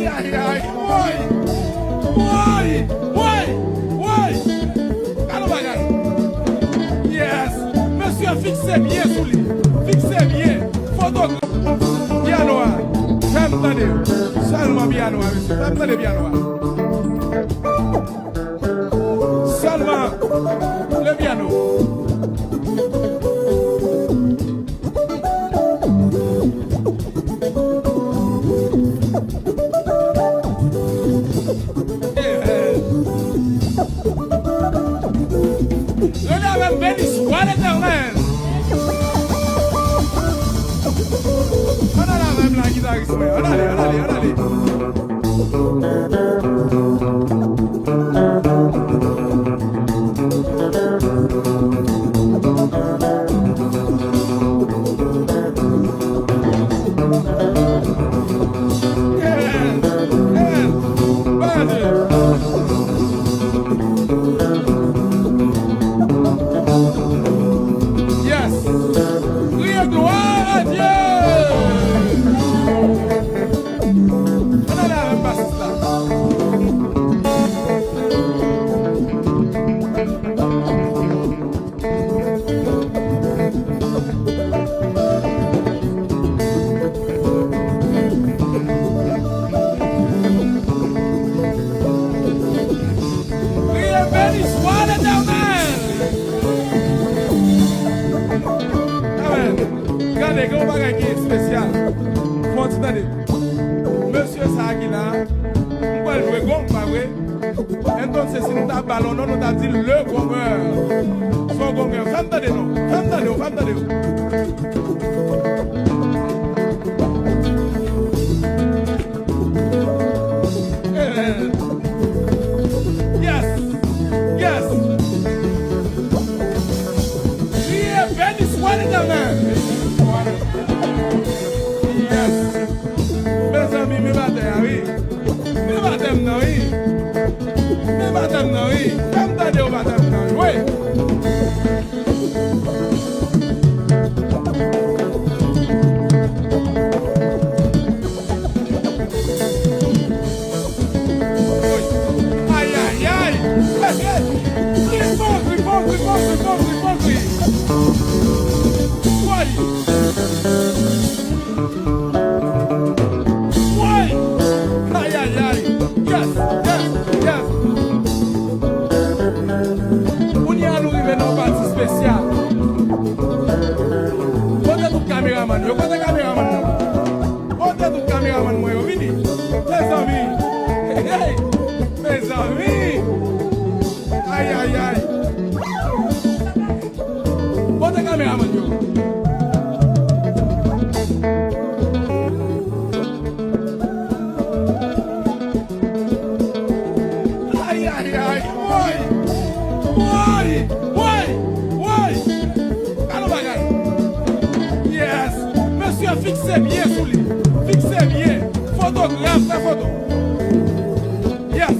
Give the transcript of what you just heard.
Aïe, aïe, aïe. Oui. Allons, bagaille. Yes. Monsieur, fixez bien sous lui. Fixez bien. Photographe. Bien noir. Femme tendez. Seulement bien noir, monsieur. Femme tendez bien noir. Seulement le piano. Relève béni soit l'Éternel. On a la même la guitariste. On allez. Monsieur Sagina, on va jouer gomme, pas vrai? Entonces, si nous avons ballon, nous avons dit le gommeur. Son gommeur. Femme d'adéno. Yes. Priez, béni soit l'Éternel. Yes. Mes amis, mes baptêmes, oui. Mes baptêmes, oui. Comme t'as dit au baptême, oui. Aïe. Réponse. Aïe. Yes. On y a nous arrivé dans une partie spéciale. Pote tout caméraman, pote tout caméraman, moi, vini. Mes amis. Aïe. Pote caméraman, yo. Fixez bien sous lui. Fixez bien. Photographe, la photo. Yes.